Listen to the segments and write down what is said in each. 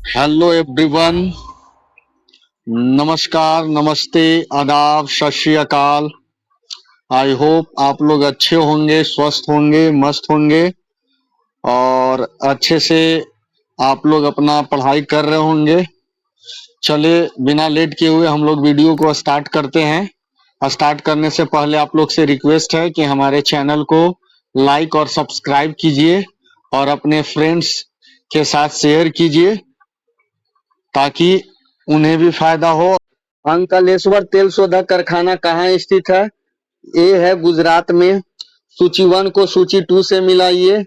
Hello everyone, नमस्कार, नमस्ते, आदाब, सत श्री अकाल। आई होप आप लोग अच्छे होंगे, स्वस्थ होंगे, मस्त होंगे और अच्छे से आप लोग अपना पढ़ाई कर रहे होंगे। चलिए बिना लेट किए हुए हम लोग वीडियो को स्टार्ट करते हैं। स्टार्ट करने से पहले आप लोग से रिक्वेस्ट है कि हमारे चैनल को लाइक और सब्सक्राइब कीजिए और अपने फ्रेंड्स के साथ शेयर कीजिए ताकि उन्हें भी फायदा हो। अंकलेश्वर तेल शोधक कारखाना कहाँ स्थित है? ये है गुजरात में। सूची 1 को सूची 2 से मिलाइए।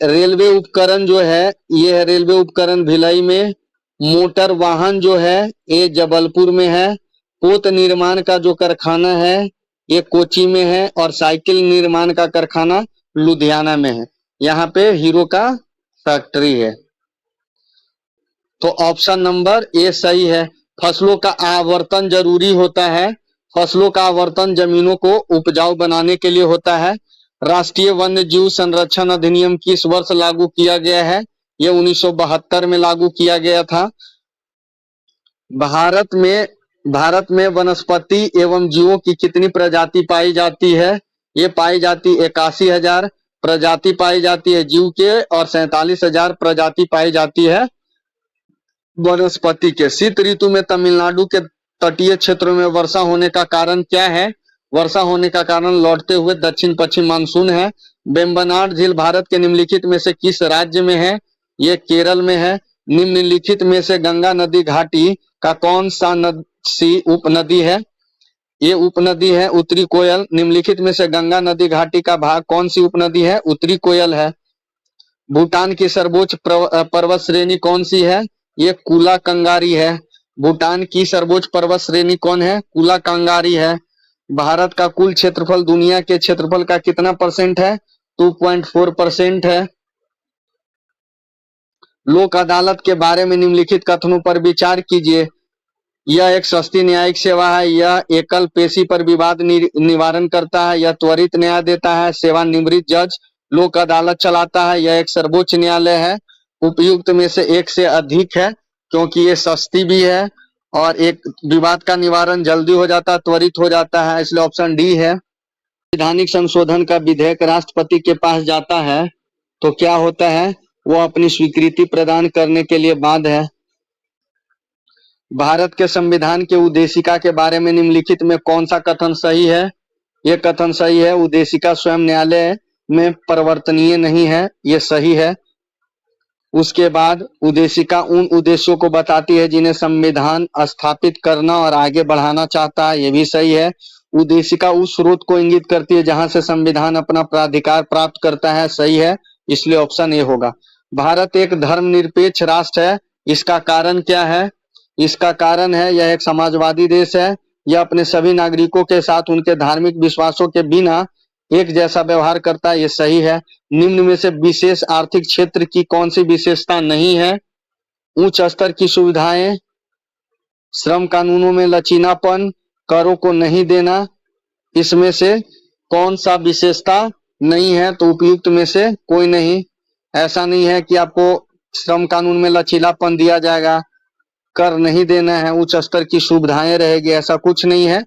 रेलवे उपकरण जो है ये है रेलवे उपकरण भिलाई में। मोटर वाहन जो है ये जबलपुर में है। पोत निर्माण का जो कारखाना है ये कोची में है और साइकिल निर्माण का कारखाना लुधियाना में है। यहाँ पे हीरो का फैक्ट्री है। तो ऑप्शन नंबर ए सही है। फसलों का आवर्तन जरूरी होता है। फसलों का आवर्तन जमीनों को उपजाऊ बनाने के लिए होता है। राष्ट्रीय वन्य जीव संरक्षण अधिनियम किस वर्ष लागू किया गया है? यह 1972 में लागू किया गया था। भारत में वनस्पति एवं जीवों की कितनी प्रजाति पाई जाती है? ये पाई जाती 81,000 प्रजाति पाई जाती है जीव के और 47,000 प्रजाति पाई जाती है वनस्पति के। शीत ऋतु में तमिलनाडु के तटीय क्षेत्रों में वर्षा होने का कारण क्या है? वर्षा होने का कारण लौटते हुए दक्षिण पश्चिम मानसून है। वेम्बनाड झील भारत के निम्नलिखित में से किस राज्य में है? ये केरल में है। निम्नलिखित में से गंगा नदी घाटी का कौन सा सी उपनदी है? ये उपनदी है उत्तरी कोयल। निम्नलिखित में से गंगा नदी घाटी का भाग कौन सी उपनदी है? उत्तरी कोयल है। भूटान की सर्वोच्च पर्वत श्रेणी कौन सी है? ये कूला कंगारी है। भूटान की सर्वोच्च पर्वत श्रेणी कौन है? कूला कंगारी है। भारत का कुल क्षेत्रफल दुनिया के क्षेत्रफल का कितना परसेंट है? 2.4% है। लोक अदालत के बारे में निम्नलिखित कथनों पर विचार कीजिए। यह एक सस्ती न्यायिक सेवा है। यह एकल पेशी पर विवाद निवारण करता है। यह त्वरित न्याय देता है। सेवानिवृत्त जज लोक अदालत चलाता है। यह एक सर्वोच्च न्यायालय है। उपयुक्त में से एक से अधिक है क्योंकि ये सस्ती भी है और एक विवाद का निवारण जल्दी हो जाता है, त्वरित हो जाता है, इसलिए ऑप्शन डी है। संवैधानिक संशोधन का विधेयक राष्ट्रपति के पास जाता है तो क्या होता है? वो अपनी स्वीकृति प्रदान करने के लिए बाध्य है। भारत के संविधान के उद्देशिका के बारे में निम्नलिखित में कौन सा कथन सही है? ये कथन सही है। उद्देशिका स्वयं न्यायालय में परिवर्तनीय नहीं है, ये सही है। उसके बाद उद्देशिका उन उद्देश्यों को बताती है जिन्हें संविधान स्थापित करना और आगे बढ़ाना चाहता है, ये भी सही है। उद्देशिका उस स्रोत को इंगित करती है जहां से संविधान अपना प्राधिकार प्राप्त करता है, सही है, इसलिए ऑप्शन ए होगा। भारत एक धर्मनिरपेक्ष राष्ट्र है, इसका कारण क्या है? इसका कारण है यह एक समाजवादी देश है। यह अपने सभी नागरिकों के साथ उनके धार्मिक विश्वासों के बिना एक जैसा व्यवहार करता है, ये सही है। निम्न में से विशेष आर्थिक क्षेत्र की कौन सी विशेषता नहीं है? उच्च स्तर की सुविधाएं, श्रम कानूनों में लचीलापन, करों को नहीं देना, इसमें से कौन सा विशेषता नहीं है? तो उपयुक्त में से कोई नहीं। ऐसा नहीं है कि आपको श्रम कानून में लचीलापन दिया जाएगा, कर नहीं देना है, उच्च स्तर की सुविधाएं रहेगी, ऐसा कुछ नहीं है,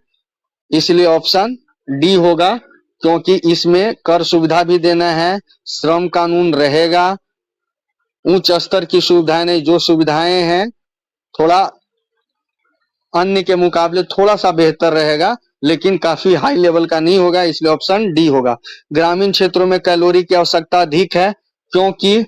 इसलिए ऑप्शन डी होगा क्योंकि इसमें कर सुविधा भी देना है, श्रम कानून रहेगा, उच्च स्तर की सुविधाएं नहीं। जो सुविधाएं हैं थोड़ा अन्य के मुकाबले थोड़ा सा बेहतर रहेगा लेकिन काफी हाई लेवल का नहीं होगा, इसलिए ऑप्शन डी होगा। ग्रामीण क्षेत्रों में कैलोरी की आवश्यकता अधिक है क्योंकि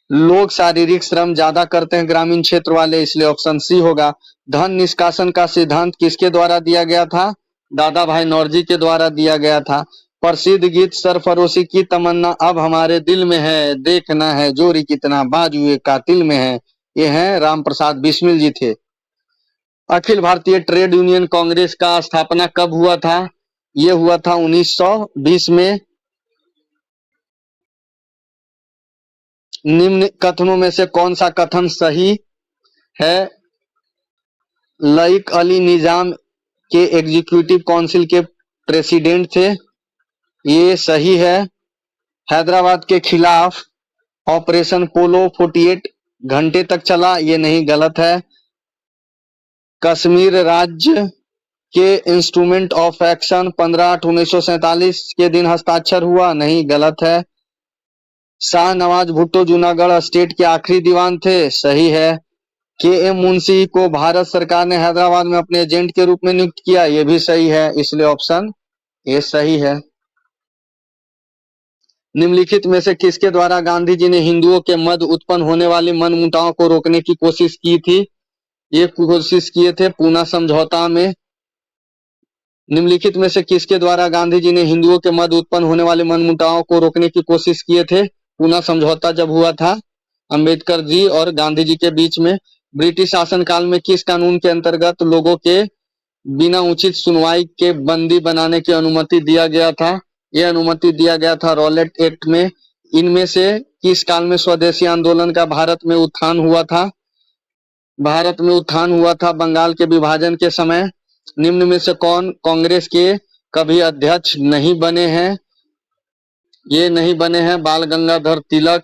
लोग शारीरिक श्रम ज्यादा करते हैं ग्रामीण क्षेत्र वाले, इसलिए ऑप्शन सी होगा। धन निष्कासन का सिद्धांत किसके द्वारा दिया गया था? दादा भाई नौरोजी के द्वारा दिया गया था। प्रसिद्ध गीत सरफरोशी की तमन्ना अब हमारे दिल में है, देखना है जोरी कितना बाजुए कातिल में है, ये हैं राम प्रसाद बिस्मिल जी थे। अखिल भारतीय ट्रेड यूनियन कांग्रेस का स्थापना कब हुआ था? ये हुआ था 1920 में। निम्न कथनों में से कौन सा कथन सही है? लइक अली निजाम के एग्जीक्यूटिव काउंसिल के प्रेसिडेंट थे। ये सही है। हैदराबाद के खिलाफ ऑपरेशन पोलो 48 घंटे तक चला, ये नहीं, गलत है। कश्मीर राज्य के इंस्ट्रूमेंट ऑफ एक्शन 15/8/1947 के दिन हस्ताक्षर हुआ, नहीं, गलत है। शाहनवाज भुट्टो जूनागढ़ स्टेट के आखिरी दीवान थे, सही है। के एम मुंशी को भारत सरकार ने हैदराबाद में अपने एजेंट के रूप में नियुक्त किया, ये भी सही है, इसलिए ऑप्शन ए सही है। निम्नलिखित में से किसके द्वारा गांधी जी ने हिंदुओं के मध्य उत्पन्न होने वाली मनमुटाव को रोकने की कोशिश की थी? ये कोशिश किए थे पूना समझौता में। निम्नलिखित में से किसके द्वारा गांधी जी ने हिंदुओं के मध्य उत्पन्न होने वाले मनमुटाव को रोकने की कोशिश किए थे? पूना समझौता जब हुआ था अंबेडकर जी और गांधी जी के बीच में। ब्रिटिश शासनकाल में किस कानून के अंतर्गत लोगों के बिना उचित सुनवाई के बंदी बनाने की अनुमति दिया गया था? यह अनुमति दिया गया था रॉलेट एक्ट में। इनमें से किस काल में स्वदेशी आंदोलन का भारत में उत्थान हुआ था? भारत में उत्थान हुआ था बंगाल के विभाजन के समय। निम्न में से कौन कांग्रेस के कभी अध्यक्ष नहीं बने हैं? ये नहीं बने हैं बाल गंगाधर तिलक।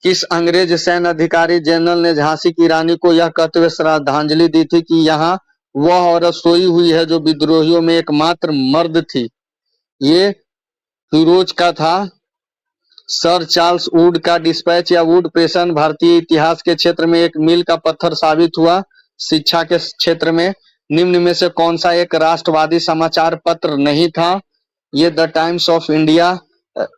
किस अंग्रेज सैन्य अधिकारी जनरल ने झांसी की रानी को यह कहते हुए श्रद्धांजलि दी थी कि यहाँ वह औरत सोई हुई है जो विद्रोहियों में एकमात्र मर्द थी? ये फिरोज का था। सर चार्ल्स वुड का डिस्पैच या वुड प्रेषण भारतीय इतिहास के क्षेत्र में एक मील का पत्थर साबित हुआ, शिक्षा के क्षेत्र में। निम्न में से कौन सा एक राष्ट्रवादी समाचार पत्र नहीं था? ये द टाइम्स ऑफ इंडिया,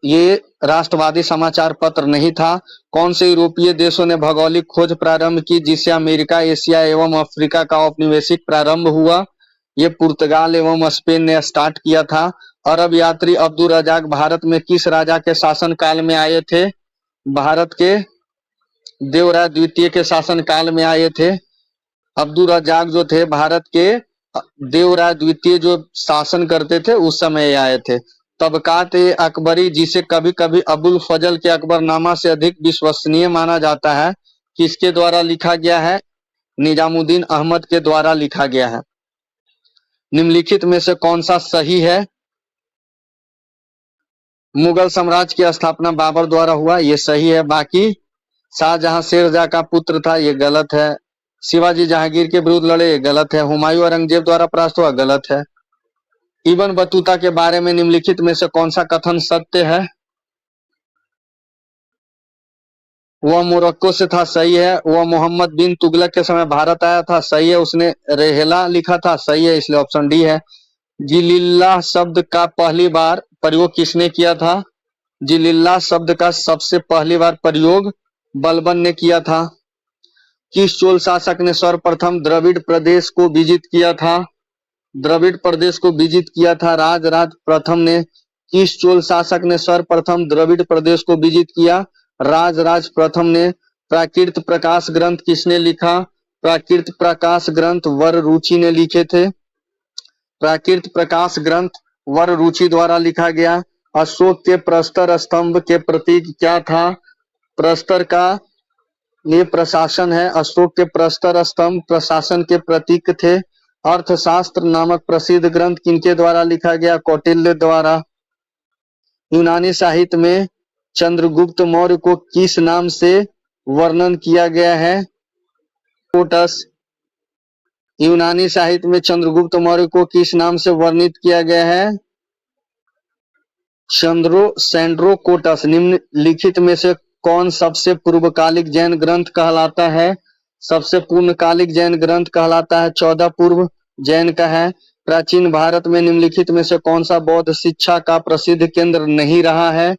ये राष्ट्रवादी समाचार पत्र नहीं था। कौन से यूरोपीय देशों ने भौगोलिक खोज प्रारंभ की जिससे अमेरिका, एशिया एवं अफ्रीका का औपनिवेशिक प्रारंभ हुआ? ये पुर्तगाल एवं स्पेन ने स्टार्ट किया था। अरब यात्री अब्दुल रजाक भारत में किस राजा के शासन काल में आए थे? भारत के देवराय द्वितीय के शासन काल में आए थे। अब्दुल रजाक जो थे भारत के देवराय द्वितीय जो शासन करते थे उस समय आए थे। तबकात ए अकबरी, जिसे कभी कभी अबुल फजल के अकबरनामा से अधिक विश्वसनीय माना जाता है, किसके द्वारा लिखा गया है? निजामुद्दीन अहमद के द्वारा लिखा गया है। निम्नलिखित में से कौन सा सही है? मुगल साम्राज्य की स्थापना बाबर द्वारा हुआ, ये सही है। बाकी शाहजहां शेरशाह का पुत्र था, ये गलत है। शिवाजी जहांगीर के विरुद्ध लड़े, ये गलत है। हुमायूं औरंगजेब द्वारा परास्त हुआ, गलत है। इब्न बतूता के बारे में निम्नलिखित में से कौन सा कथन सत्य है? वह मोरक्को से था, सही है। वह मोहम्मद बिन तुगलक के समय भारत आया था, सही है। उसने रेहला लिखा था, सही है, इसलिए ऑप्शन डी है। जिलिल्लाह शब्द का पहली बार प्रयोग किसने किया था? जिलिल्लाह शब्द का सबसे पहली बार प्रयोग बलबन ने किया था। किस चोल शासक ने सर्वप्रथम द्रविड़ प्रदेश को विजित किया था? द्रविड़ प्रदेश को विजित किया था राजराज प्रथम ने। किस चोल शासक ने सर्वप्रथम द्रविड़ प्रदेश को विजित किया? राजराज प्रथम ने। प्राकृत प्रकाश ग्रंथ किसने लिखा? प्राकृत प्रकाश ग्रंथ वर रुचि ने लिखे थे। प्राकृत प्रकाश ग्रंथ वर रुचि द्वारा लिखा गया। अशोक के प्रस्तर स्तंभ के प्रतीक क्या था? प्रस्तर का ये प्रशासन है। अशोक के प्रस्तर स्तंभ प्रशासन के प्रतीक थे। अर्थशास्त्र नामक प्रसिद्ध ग्रंथ किनके द्वारा लिखा गया? कौटिल्य द्वारा। यूनानी साहित्य में चंद्रगुप्त मौर्य को किस नाम से वर्णन किया गया है? कोटस। यूनानी साहित्य में चंद्रगुप्त मौर्य को किस नाम से वर्णित किया गया है? सेंड्रोकोटस। निम्नलिखित में से कौन सबसे पूर्वकालिक जैन ग्रंथ कहलाता है? सबसे पूर्णकालिक जैन ग्रंथ कहलाता है 14 पूर्व जैन का है। प्राचीन भारत में निम्नलिखित में से कौन सा बौद्ध शिक्षा का प्रसिद्ध केंद्र नहीं रहा है?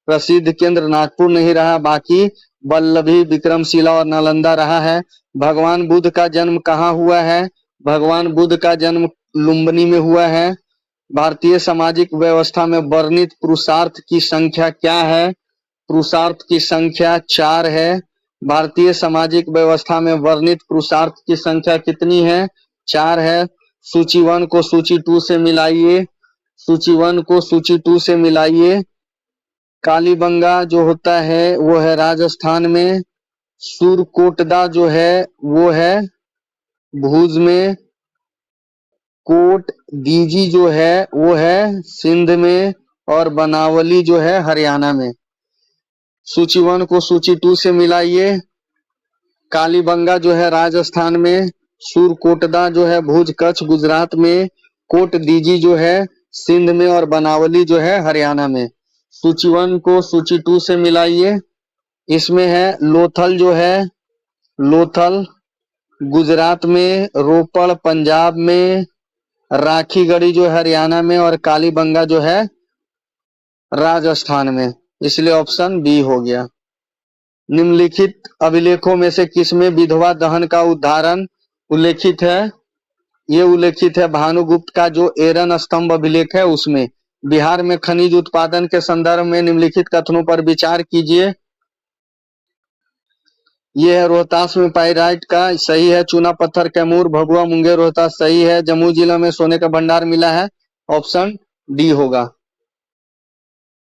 प्रसिद्ध केंद्र नागपुर नहीं रहा, बाकी वल्लभी, विक्रमशिला और नालंदा रहा है। भगवान बुद्ध का जन्म कहाँ हुआ है? भगवान बुद्ध का जन्म लुम्बिनी में हुआ है। भारतीय सामाजिक व्यवस्था में वर्णित पुरुषार्थ की संख्या क्या है? पुरुषार्थ की संख्या 4 है। भारतीय सामाजिक व्यवस्था में वर्णित पुरुषार्थ की संख्या कितनी है? 4 है। सूची 1 को सूची 2 से मिलाइए। सूची 1 को सूची 2 से मिलाइए। कालीबंगा जो होता है वो है राजस्थान में। सुरकोटदा जो है वो है भुज में। कोट दीजी जो है वो है सिंध में। और बनावली जो है हरियाणा में। सूची 1 को सूची 2 से मिलाइए। कालीबंगा जो है राजस्थान में, सुरकोटदा जो है भुज कच्छ गुजरात में, कोट दीजी जो है सिंध में और बनावली जो है हरियाणा में। सूची 1 को सूची 2 से मिलाइए। इसमें है लोथल जो है, लोथल गुजरात में, रोपड़ पंजाब में, राखीगढ़ी जो है हरियाणा में और कालीबंगा जो है राजस्थान में। इसलिए ऑप्शन बी हो गया। निम्नलिखित अभिलेखों में से किसमें विधवा दहन का उदाहरण उल्लेखित है? ये उल्लेखित है भानुगुप्त का जो एरन स्तंभ अभिलेख है उसमें। बिहार में खनिज उत्पादन के संदर्भ में निम्नलिखित कथनों पर विचार कीजिए। ये है रोहतास में पाइराइट का, सही है। चूना पत्थर कैमूर भभुआ मुंगेर रोहतास, सही है। जमुई जिला में सोने का भंडार मिला है, ऑप्शन डी होगा।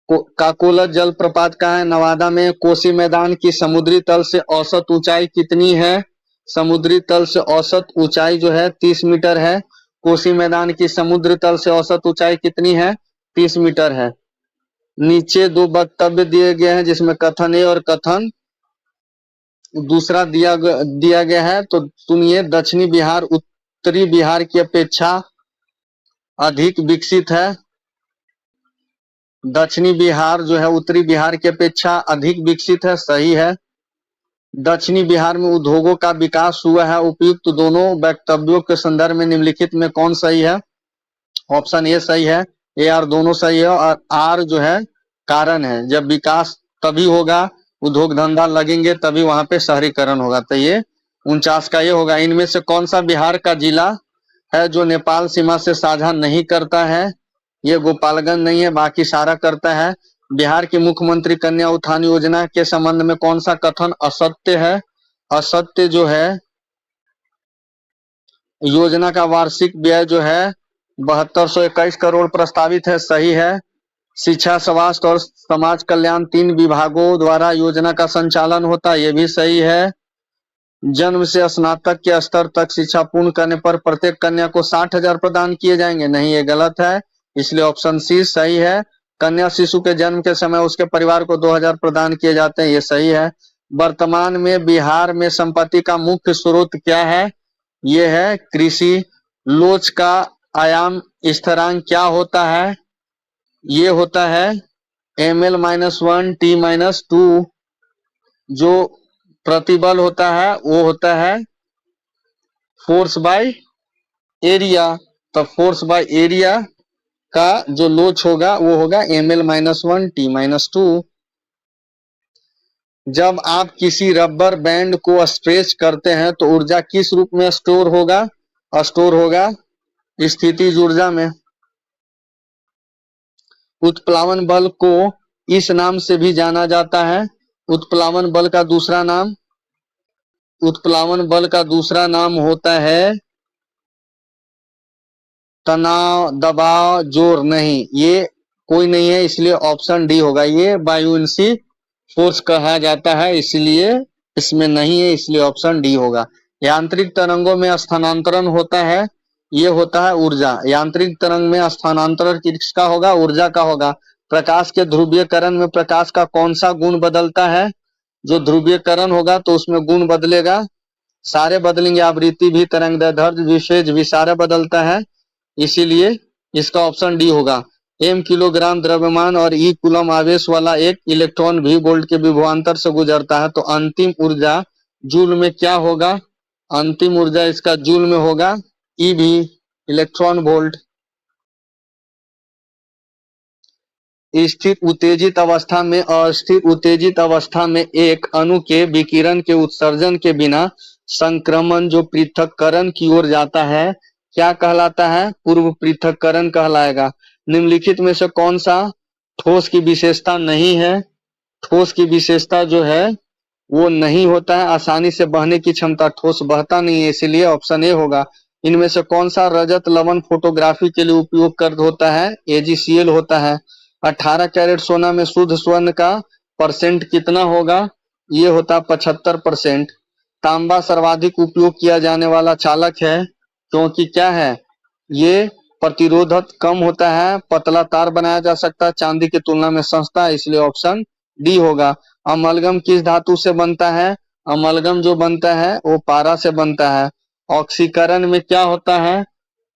काकोलत जलप्रपात का है, नवादा में। कोसी मैदान की समुद्री तल से औसत ऊंचाई कितनी है? समुद्री तल से औसत ऊंचाई जो है 30 मीटर है। कोसी मैदान की समुद्र तल से औसत ऊंचाई कितनी है? 30 मीटर है। नीचे दो वक्तव्य दिए गए हैं जिसमें कथन ए और कथन दूसरा दिया गया है, तो सुनिए। दक्षिणी बिहार उत्तरी बिहार की अपेक्षा अधिक विकसित है। दक्षिणी बिहार जो है उत्तरी बिहार की अपेक्षा अधिक विकसित है, सही है। दक्षिणी बिहार में उद्योगों का विकास हुआ है। उपयुक्त दोनों वक्तव्यों के संदर्भ में निम्नलिखित में कौन सही है? ऑप्शन ए सही है, ए आर दोनों सही है और आर जो है कारण है। जब विकास तभी होगा, उद्योग धंधा लगेंगे तभी वहां पे शहरीकरण होगा। तो ये 49 का ये होगा। इनमें से कौन सा बिहार का जिला है जो नेपाल सीमा से साझा नहीं करता है? ये गोपालगंज नहीं है, बाकी सारा करता है। बिहार के मुख्यमंत्री कन्या उत्थान योजना के संबंध में कौन सा कथन असत्य है? असत्य जो है, योजना का वार्षिक व्यय जो है 7221 करोड़ प्रस्तावित है, सही है। शिक्षा स्वास्थ्य और समाज कल्याण 3 विभागों द्वारा योजना का संचालन होता है, ये भी सही है। जन्म से स्नातक के स्तर तक शिक्षा पूर्ण करने पर प्रत्येक कन्या को 60,000 प्रदान किए जाएंगे, नहीं, ये गलत है। इसलिए ऑप्शन सी सही है। कन्या शिशु के जन्म के समय उसके परिवार को 2,000 प्रदान किए जाते हैं, ये सही है। वर्तमान में बिहार में संपत्ति का मुख्य स्रोत क्या है? ये है कृषि। लोच का आयाम स्थिरांक क्या होता है? ये होता है ml-1 t-2। जो प्रतिबल होता है वो होता है फोर्स बाय एरिया। तो फोर्स बाय एरिया का जो लोच होगा वो होगा ml-1 t-2। जब आप किसी रबर बैंड को स्ट्रेच करते हैं तो ऊर्जा किस रूप में स्टोर होगा? स्थितिज ऊर्जा में। उत्प्लावन बल को इस नाम से भी जाना जाता है। उत्प्लावन बल का दूसरा नाम, उत्प्लावन बल का दूसरा नाम होता है तनाव, दबाव, जोर। नहीं, ये कोई नहीं है, इसलिए ऑप्शन डी होगा। ये बायोइंसी फोर्स कहा जाता है, इसलिए इसमें नहीं है, इसलिए ऑप्शन डी होगा। यांत्रिक तरंगों में स्थानांतरण होता है, ये होता है ऊर्जा। यांत्रिक तरंग में स्थानांतरण किसका होगा? ऊर्जा का होगा। प्रकाश के ध्रुवीकरण में प्रकाश का कौन सा गुण बदलता है? जो ध्रुवीकरण होगा तो उसमें गुण बदलेगा, सारे बदलेंगे। आवृत्ति भी, तरंगदैर्ध्य भी, फेज भी, सारा बदलता है, इसीलिए इसका ऑप्शन डी होगा। m किलोग्राम द्रव्यमान और e कूलम आवेश वाला एक इलेक्ट्रॉन भी वोल्ट के विभवांतर से गुजरता है, तो अंतिम ऊर्जा जूल में क्या होगा? अंतिम ऊर्जा इसका जूल में होगा, ई भी, इलेक्ट्रॉन वोल्ट। स्थिर उत्तेजित अवस्था में अस्थिर उत्तेजित अवस्था में एक अणु के विकिरण के उत्सर्जन के बिना संक्रमण जो पृथक्करण की ओर जाता है क्या कहलाता है? पूर्व पृथक्करण कहलाएगा। निम्नलिखित में से कौन सा ठोस की विशेषता नहीं है? ठोस की विशेषता जो है वो नहीं होता है आसानी से बहने की क्षमता, ठोस बहता नहीं है, इसलिए ऑप्शन ए होगा। इनमें से कौन सा रजत लवण फोटोग्राफी के लिए उपयोग कर होता है? AgCl होता है। 18 कैरेट सोना में शुद्ध स्वर्ण का परसेंट कितना होगा? ये होता 75%। तांबा सर्वाधिक उपयोग किया जाने वाला चालक है, क्योंकि क्या है? ये प्रतिरोधक कम होता है, पतला तार बनाया जा सकता है, चांदी की तुलना में सस्ता है, इसलिए ऑप्शन डी होगा। अमलगम किस धातु से बनता है? अमलगम जो बनता है वो पारा से बनता है। ऑक्सीकरण में क्या होता है?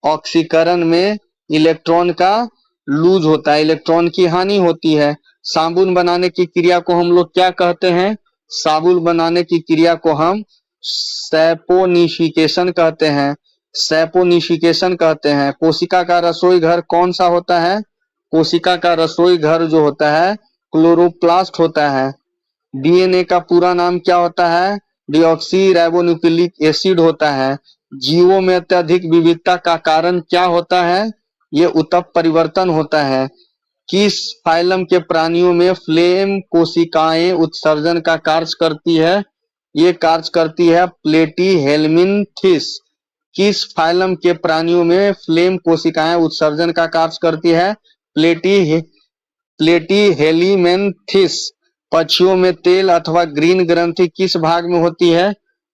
ऑक्सीकरण में इलेक्ट्रॉन का लूज होता है, इलेक्ट्रॉन की हानि होती है। साबुन बनाने की क्रिया को हम लोग क्या कहते हैं? साबुन बनाने की क्रिया को हम सैपोनिफिकेशन कहते हैं, सैपोनिफिकेशन कहते हैं। कोशिका का रसोई घर कौन सा होता है? कोशिका का रसोई घर जो होता है क्लोरोप्लास्ट होता है। डीएनए का पूरा नाम क्या होता है? डिऑक्सी राइबोन्यूक्लिक एसिड होता है। जीवों में अत्यधिक विविधता का कारण क्या होता है? ये उत्तक परिवर्तन होता है। किस फाइलम के प्राणियों में फ्लेम कोशिकाएं उत्सर्जन का कार्य करती है? ये कार्य करती है प्लेटीहेल्मिन्थिस। किस फाइलम के प्राणियों में फ्लेम कोशिकाएं उत्सर्जन का कार्य करती है? प्लेटीहेल्मिन्थिस। पक्षियों में तेल अथवा ग्रीन ग्रंथि किस भाग में होती है?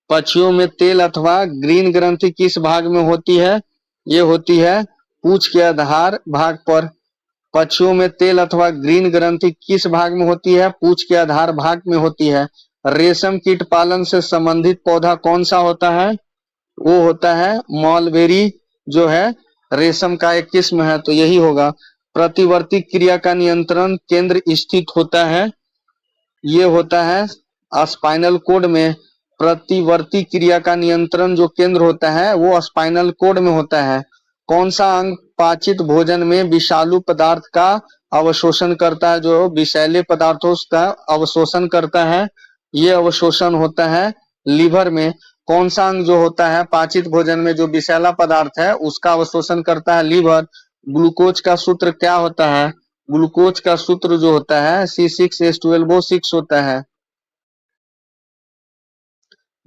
पक्षियों में तेल अथवा ग्रीन ग्रंथि किस भाग में होती है? ये होती है पूंछ के आधार भाग पर। पक्षियों में तेल अथवा ग्रीन ग्रंथि किस भाग में होती है? पूंछ के आधार भाग में होती है। रेशम कीट पालन से संबंधित पौधा कौन सा होता है? वो होता है मॉलबेरी, जो है रेशम का एक किस्म है, तो यही होगा। प्रतिवर्ती क्रिया का नियंत्रण केंद्र स्थित होता है, ये होता है स्पाइनल कोड में। प्रतिवर्ती क्रिया का नियंत्रण जो केंद्र होता है वो स्पाइनल कोड में होता है। कौन सा अंग पाचित भोजन में विषालु पदार्थ का अवशोषण करता है? जो विषैले पदार्थों का अवशोषण करता है, ये अवशोषण होता है लीवर में। कौन सा अंग जो होता है पाचित भोजन में जो विषैला पदार्थ है उसका अवशोषण करता है? लीवर। ग्लूकोज का सूत्र क्या होता है? ग्लूकोज का सूत्र जो होता है C6H12O6 होता है।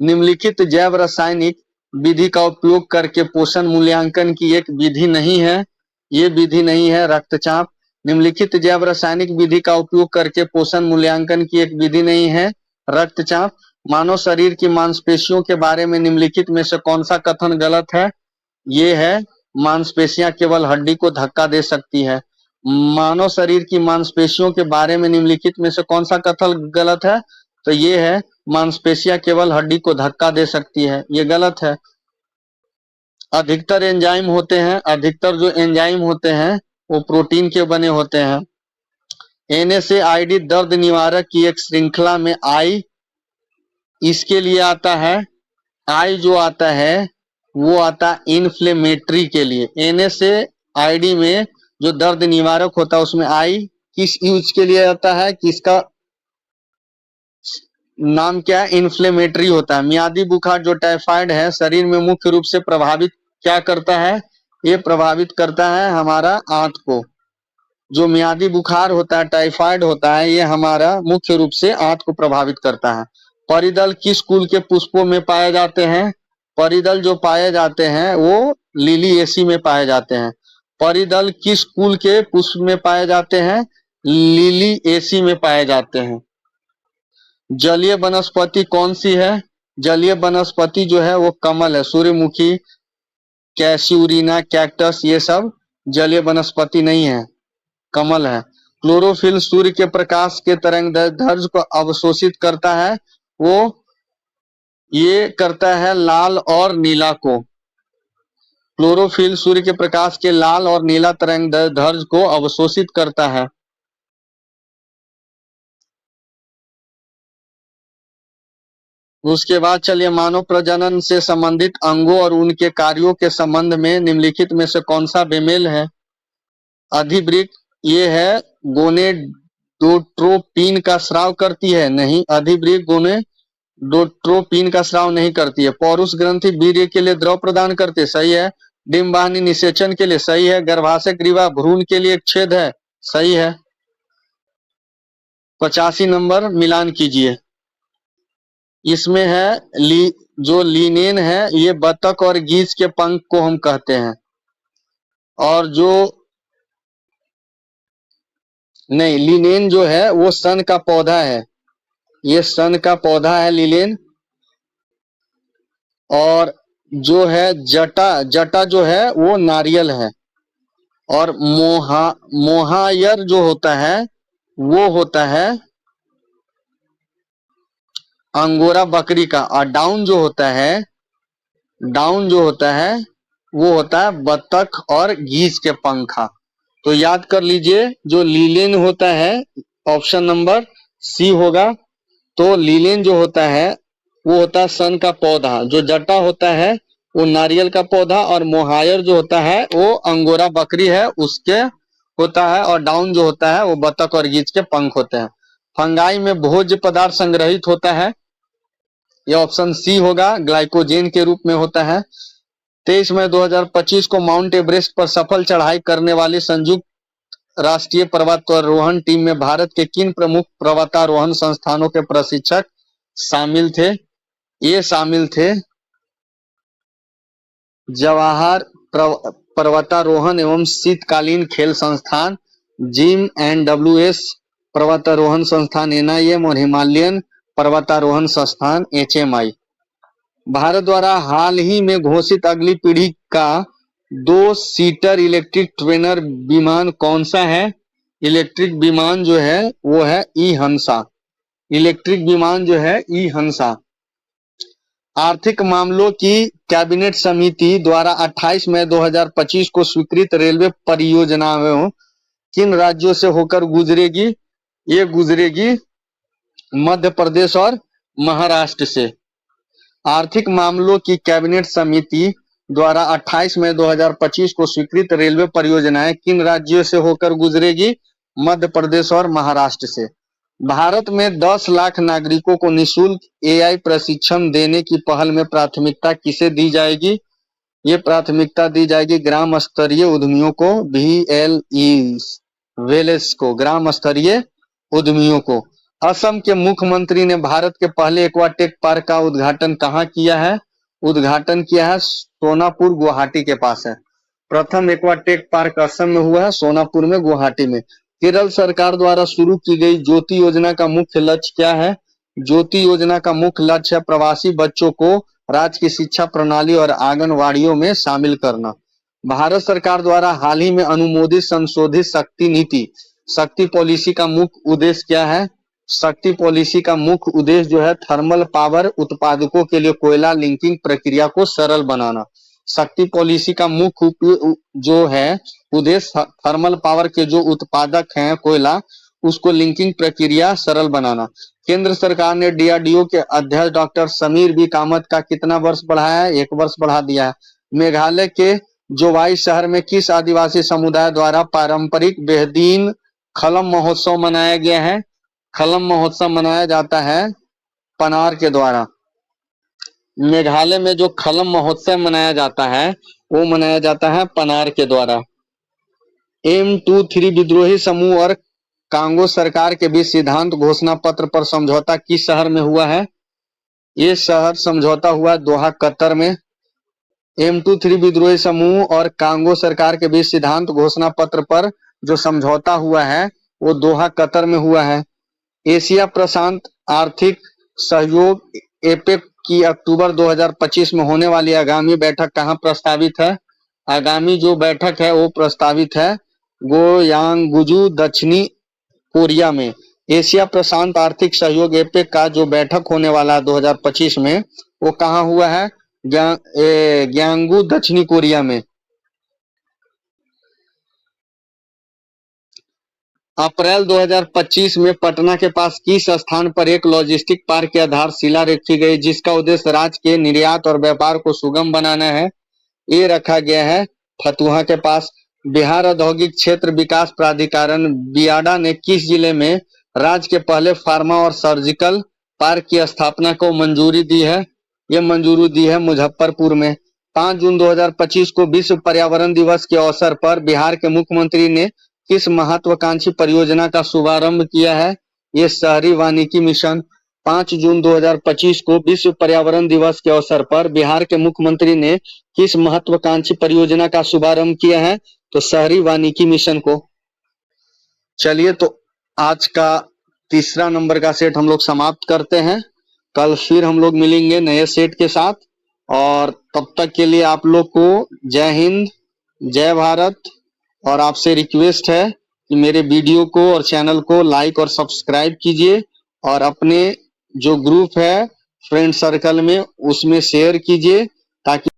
निम्नलिखित जैव रासायनिक विधि का उपयोग करके पोषण मूल्यांकन की एक विधि नहीं है, ये विधि नहीं है रक्तचाप। निम्नलिखित जैव रासायनिक विधि का उपयोग करके पोषण मूल्यांकन की एक विधि नहीं है रक्तचाप। मानव शरीर की मांसपेशियों के बारे में निम्नलिखित में से कौन सा कथन गलत है? ये है मांसपेशियां केवल हड्डी को धक्का दे सकती है। मानव शरीर की मांसपेशियों के बारे में निम्नलिखित में से कौन सा कथन गलत है? तो ये है मांसपेशियां केवल हड्डी को धक्का दे सकती है, ये गलत है। अधिकतर एंजाइम होते हैं, अधिकतर जो एंजाइम होते हैं वो प्रोटीन के बने होते हैं। NSAID दर्द निवारक की एक श्रृंखला में आई इसके लिए आता है, आई जो आता है वो आता इन्फ्लेमेटरी के लिए। NSAID में जो दर्द निवारक होता है उसमें आई किस यूज के लिए आता है? किसका नाम क्या है? इन्फ्लेमेटरी होता है। मियादी बुखार जो टाइफाइड है शरीर में मुख्य रूप से प्रभावित क्या करता है? ये प्रभावित करता है हमारा आंत को। जो मियादी बुखार होता है टाइफाइड होता है ये हमारा मुख्य रूप से आंत को प्रभावित करता है। परिदल किस कुल के पुष्पों में पाए जाते हैं? परिदल जो पाए जाते हैं वो लिलिएसी में पाए जाते हैं। परिदल किस कुल के पुष्प में पाए जाते हैं? लिलिएसी में पाए जाते हैं। जलीय वनस्पति कौन सी है? जलीय वनस्पति जो है वो कमल है, सूर्यमुखी, कैस्यूरिना, कैक्टस, ये सब जलीय वनस्पति नहीं है, कमल है। क्लोरोफिल सूर्य के प्रकाश के तरंग दैर्ध्य को अवशोषित करता है, वो ये करता है लाल और नीला को। क्लोरोफिल सूर्य के प्रकाश के लाल और नीला तरंग दैर्ध्य को अवशोषित करता है। उसके बाद चलिए मानव प्रजनन से संबंधित अंगों और उनके कार्यों के संबंध में निम्नलिखित में से कौन सा बेमेल है? अधिवृक्क ये है गोनेडोट्रोपिन का स्राव करती है? नहीं, अधिवृक्क गोनेडोट्रोपिन का स्राव नहीं करती है। पौरुष ग्रंथि वीर्य के लिए द्रव प्रदान करते है, सही है। डिम्बानी निषेचन के लिए, सही है। गर्भाशय ग्रीवा भ्रूण के लिए एक छेद है, सही है। 85 नंबर मिलान कीजिए। इसमें है जो लिनेन है ये बतख और गीज के पंख को हम कहते हैं, और जो नहीं, लिनेन जो है वो सन का पौधा है, ये सन का पौधा है लिनेन। और जो है जटा, जटा जो है वो नारियल है। और मोहायर जो होता है वो होता है अंगोरा बकरी का। और डाउन जो होता है वो होता है बतख और गीज के पंखा। तो याद कर लीजिए, जो लीलेन होता है ऑप्शन नंबर सी होगा। तो लीलेन जो होता है वो होता है सन का पौधा, जो जटा होता है वो नारियल का पौधा, और मोहायर जो होता है वो अंगोरा बकरी है उसके होता है, और डाउन जो होता है वो बतख और गीज के पंख होते हैं। फंगाई में भोज्य पदार्थ संग्रहित होता है, यह ऑप्शन सी होगा, ग्लाइकोजेन के रूप में होता है। 23 मई 2025 को माउंट एवरेस्ट पर सफल चढ़ाई करने वाली संयुक्त राष्ट्रीय पर्वतारोहण टीम में भारत के किन प्रमुख पर्वतारोहण संस्थानों के प्रशिक्षक शामिल थे? ये शामिल थे जवाहर पर्वतारोहण एवं शीतकालीन खेल संस्थान, जिम एंड डब्ल्यूएस पर्वतारोहण संस्थान एनआईएम, और हिमालयन पर्वतारोहण संस्थान एचएमआई। भारत द्वारा हाल ही में घोषित अगली पीढ़ी का 2 सीटर इलेक्ट्रिक ट्रेनर विमान कौन सा है? इलेक्ट्रिक विमान जो है वो है ई हंसा। इलेक्ट्रिक विमान जो है ई हंसा। आर्थिक मामलों की कैबिनेट समिति द्वारा 28 मई 2025 को स्वीकृत रेलवे परियोजनाओं किन राज्यों से होकर गुजरेगी? ये गुजरेगी मध्य प्रदेश और महाराष्ट्र से। आर्थिक मामलों की कैबिनेट समिति द्वारा 28 मई 2025 को स्वीकृत रेलवे परियोजनाएं किन राज्यों से होकर गुजरेगी? मध्य प्रदेश और महाराष्ट्र से। भारत में 10 लाख नागरिकों को निःशुल्क एआई प्रशिक्षण देने की पहल में प्राथमिकता किसे दी जाएगी? ये प्राथमिकता दी जाएगी ग्राम स्तरीय उद्यमियों को, VLEs को, ग्राम स्तरीय उद्यमियों को। असम के मुख्यमंत्री ने भारत के पहले एक्वाटेक पार्क का उद्घाटन कहाँ किया है? उद्घाटन किया है सोनापुर, गुवाहाटी के पास है। प्रथम एक्वाटेक पार्क असम में हुआ है, सोनापुर में, गुवाहाटी में। केरल सरकार द्वारा शुरू की गई ज्योति योजना का मुख्य लक्ष्य क्या है? ज्योति योजना का मुख्य लक्ष्य है प्रवासी बच्चों को राज्य की शिक्षा प्रणाली और आंगनवाड़ियों में शामिल करना। भारत सरकार द्वारा हाल ही में अनुमोदित संशोधित शक्ति पॉलिसी का मुख्य उद्देश्य क्या है? शक्ति पॉलिसी का मुख्य उद्देश्य जो है थर्मल पावर उत्पादकों के लिए कोयला लिंकिंग प्रक्रिया को सरल बनाना। शक्ति पॉलिसी का मुख्य जो है उद्देश्य थर्मल पावर के जो उत्पादक हैं कोयला, उसको लिंकिंग प्रक्रिया सरल बनाना। केंद्र सरकार ने डीआरडीओ के अध्यक्ष डॉक्टर समीर बी कामत का कितना वर्ष बढ़ाया है? 1 वर्ष बढ़ा दिया है। मेघालय के जोवाई शहर में किस आदिवासी समुदाय द्वारा पारंपरिक बेहदीन खलम महोत्सव मनाया गया है? खलम महोत्सव मनाया जाता है पनार के द्वारा। मेघालय में जो खलम महोत्सव मनाया जाता है वो मनाया जाता है पनार के द्वारा। M23 विद्रोही समूह और कांगो सरकार के बीच सिद्धांत घोषणा पत्र पर समझौता किस शहर में हुआ है? ये शहर समझौता हुआ दोहा, कतर में। M23 विद्रोही समूह और कांगो सरकार के बीच सिद्धांत घोषणा पत्र पर जो समझौता हुआ है वो दोहा, कतर में हुआ है। एशिया प्रशांत आर्थिक सहयोग एपेक की अक्टूबर 2025 में होने वाली आगामी बैठक कहाँ प्रस्तावित है? आगामी जो बैठक है वो प्रस्तावित है गोयांगुजू, दक्षिणी कोरिया में। एशिया प्रशांत आर्थिक सहयोग एपेक का जो बैठक होने वाला है 2025 में, वो कहाँ हुआ है? ग्यांगू, दक्षिणी कोरिया में। अप्रैल 2025 में पटना के पास किस स्थान पर एक लॉजिस्टिक पार्क की आधारशिला रखी गई जिसका उद्देश्य राज्य के निर्यात और व्यापार को सुगम बनाना है? ये रखा गया है फतुहा के पास। बिहार औद्योगिक क्षेत्र विकास प्राधिकरण बियाडा ने किस जिले में राज्य के पहले फार्मा और सर्जिकल पार्क की स्थापना को मंजूरी दी है? ये मंजूरी दी है मुजफ्फरपुर में। 5 जून 2025 को विश्व पर्यावरण दिवस के अवसर पर बिहार के मुख्यमंत्री ने किस महत्वाकांक्षी परियोजना का शुभारंभ किया है? ये शहरी वानिकी मिशन। 5 जून 2025 को विश्व पर्यावरण दिवस के अवसर पर बिहार के मुख्यमंत्री ने किस महत्वाकांक्षी परियोजना का शुभारंभ किया है? तो शहरी वानिकी मिशन को। चलिए, तो आज का तीसरा नंबर का सेट हम लोग समाप्त करते हैं। कल फिर हम लोग मिलेंगे नए सेट के साथ, और तब तक के लिए आप लोग को जय हिंद, जय भारत, और आपसे रिक्वेस्ट है कि मेरे वीडियो को और चैनल को लाइक और सब्सक्राइब कीजिए और अपने जो ग्रुप है फ्रेंड सर्कल में उसमें शेयर कीजिए ताकि